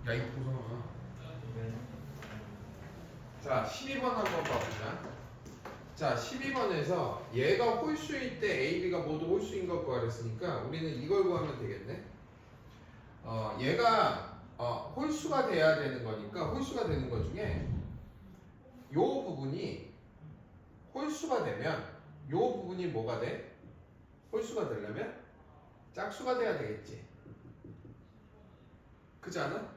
야, 이거 보성아. 자, 12번 한번 봐보자. 자, 12번에서 얘가 홀수일 때 A, B가 모두 홀수인 걸 구하랬으니까 우리는 이걸 구하면 되겠네. 얘가 홀수가 돼야 되는 거니까 홀수가 되는 것 중에 요 부분이 홀수가 되면 요 부분이 뭐가 돼? 홀수가 되려면 짝수가 돼야 되겠지. 그렇지 않아?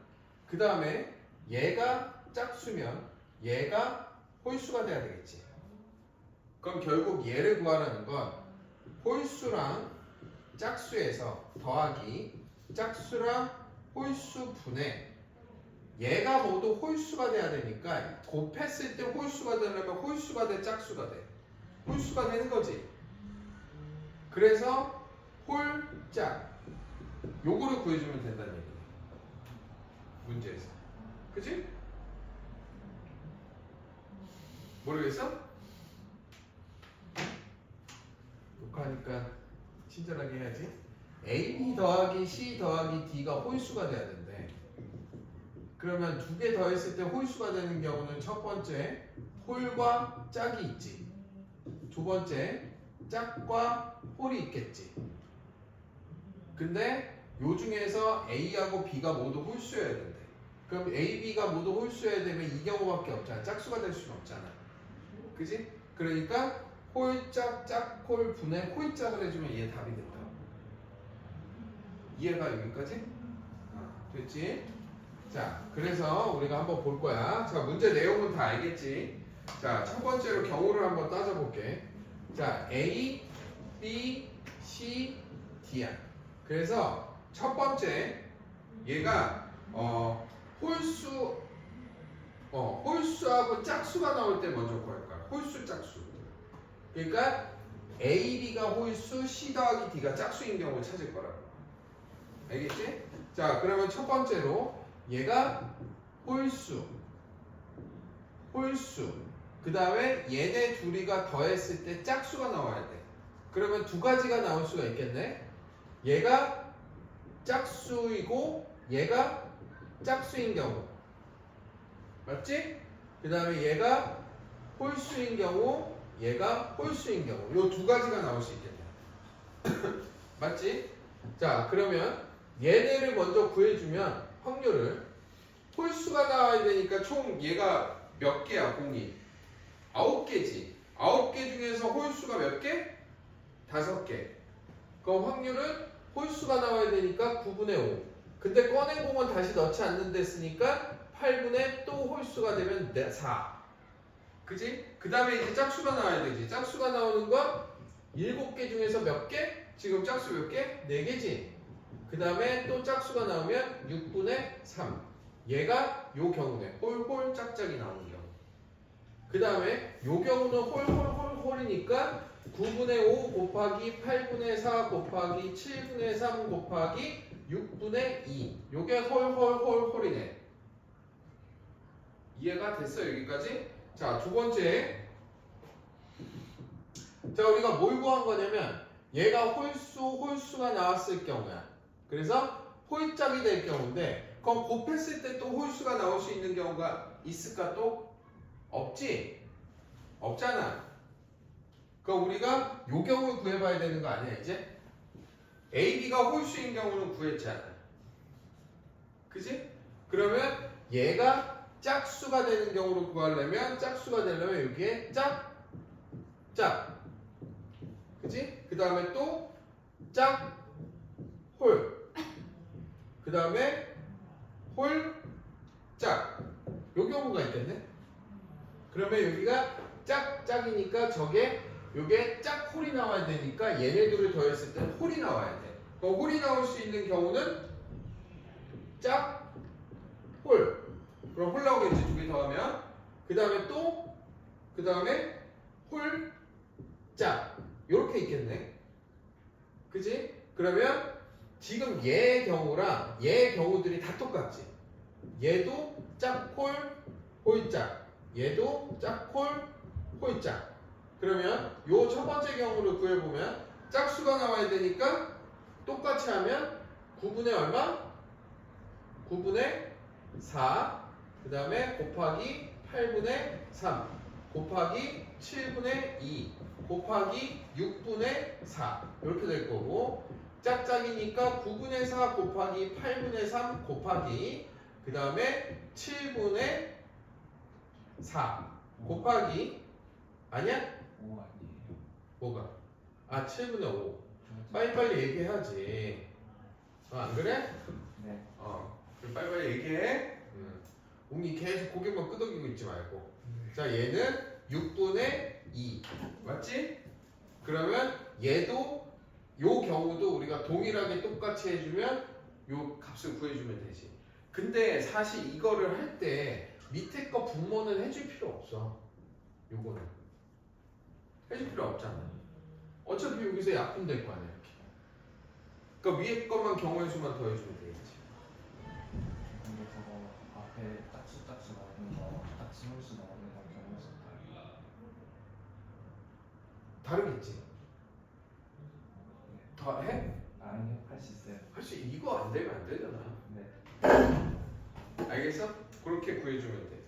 그 다음에 얘가 짝수면 얘가 홀수가 돼야 되겠지. 그럼 결국 얘를 구하라는 건 홀수랑 짝수에서 더하기 짝수랑 홀수 분의 얘가 모두 홀수가 돼야 되니까 곱했을 때 홀수가 되려면 홀수가 돼 짝수가 돼? 홀수가 되는 거지. 그래서 홀짝 요거를 구해주면 된다는 얘기네. 문제에서. 그치? 모르겠어? 녹화하니까 친절하게 해야지. AB 더하기 C 더하기 D가 홀수가 돼야 된대. 그러면 두 개 더했을 때 홀수가 되는 경우는 첫 번째 홀과 짝이 있지. 두 번째 짝과 홀이 있겠지. 근데 요 중에서 A하고 B가 모두 홀수여야 된대. 그럼 A, B가 모두 홀수여야 되면 이 경우밖에 없잖아. 짝수가 될 수는 없잖아. 그지? 그러니까 홀짝, 짝홀, 분의 홀짝을 해주면 얘 답이 된다. 이해가 여기까지? 됐지? 자, 그래서 우리가 한번 볼 거야. 자, 문제 내용은 다 알겠지? 자, 첫 번째로 경우를 한번 따져볼게. 자, A, B, C, D야. 그래서 첫 번째 얘가 홀수하고 짝수가 나올 때 먼저 구할 거야. 홀수, 짝수. 그러니까 A, B가 홀수, C 더하기 D가 짝수인 경우를 찾을 거라고. 알겠지? 자, 그러면 첫 번째로 얘가 홀수. 그 다음에 얘네 둘이가 더했을 때 짝수가 나와야 돼. 그러면 두 가지가 나올 수가 있겠네. 얘가 짝수이고 얘가 짝수인 경우. 맞지? 그 다음에 얘가 홀수인 경우 얘가 홀수인 경우. 요 두 가지가 나올 수 있겠네. 맞지? 자, 그러면 얘네를 먼저 구해주면 확률을 홀수가 나와야 되니까 총 얘가 몇 개야 공이? 9개지. 9개 중에서 홀수가 몇 개? 5개. 그럼 확률은 홀수가 나와야 되니까 9분의 5. 근데 꺼낸 공은 다시 넣지 않는 데 쓰니까 8분의 또 홀수가 되면 4. 그지? 그 다음에 이제 짝수가 나와야 되지. 짝수가 나오는 건 7개 중에서 몇 개? 지금 짝수 몇 개? 4개지. 그 다음에 또 짝수가 나오면 6분의 3. 얘가 요 경우네. 홀홀 짝짝이 나오는 경우. 그 다음에 요 경우는 홀이니까 9분의 5 곱하기 8분의 4 곱하기 7분의 3 곱하기 6분의 2. 요게 홀이네. 이해가 됐어 여기까지? 자, 두 번째. 자, 우리가 뭘 구한 거냐면 얘가 홀수가 나왔을 경우야. 그래서 홀짝이 될 경우인데 그럼 곱했을 때 또 홀수가 나올 수 있는 경우가 있을까 또? 없지? 없잖아. 그럼 우리가 요 경우를 구해봐야 되는 거 아니야 이제? A, B가 홀수인 경우는 구했잖아. 그지? 그러면 얘가 짝수가 되는 경우를 구하려면 짝수가 되려면 여기에 짝. 그지? 그 다음에 또 짝, 홀. 그 다음에 홀, 짝. 요 경우가 있겠네? 그러면 여기가 짝이니까 요게 짝 홀이 나와야 되니까 얘네들을 더했을 때 홀이 나와야 돼. 그럼 홀이 나올 수 있는 경우는 짝, 홀. 그럼 홀 나오겠지, 두 개 더하면. 그 다음에 홀, 짝. 요렇게 있겠네. 그지? 그러면 지금 얘의 경우랑 얘의 경우들이 다 똑같지. 얘도 짝홀, 홀짝. 얘도 짝홀, 홀짝. 그러면 요 첫 번째 경우를 구해보면 짝수가 나와야 되니까 똑같이 하면 9분의 얼마? 9분의 4, 그 다음에 곱하기 8분의 3, 곱하기 7분의 2, 곱하기 6분의 4 이렇게 될 거고 짝짝이니까 9분의 4 곱하기 8분의 3 곱하기 그 다음에 7분의 4 곱하기 아니야? 5 아니에요? 뭐가? 아 7분의 5 빨리빨리 얘기해야지 안 그래? 네. 그럼 빨리빨리 얘기해 웅이 계속 고개만 끄덕이고 있지 말고 자 얘는 6분의 2 맞지? 그러면 얘도 요 경우도 우리가 동일하게 똑같이 해주면 요 값을 구해주면 되지 근데 사실 이거를 할 때 밑에 거 분모는 해줄 필요 없어 요거는 해줄 필요 없잖아 어차피 여기서 약분될 거 아니야 이렇게 그러니까 위에 것만 경우의 수만 더해주면 되겠지 근데 저거 앞에 짝수 나오는 거 짝수물수 나오는 거 경우에서 다르겠지 더 해? 아니요, 할 수 있어요. 할 수 이거 안 되면 안 되잖아 네. 알겠어? 그렇게 구해주면 돼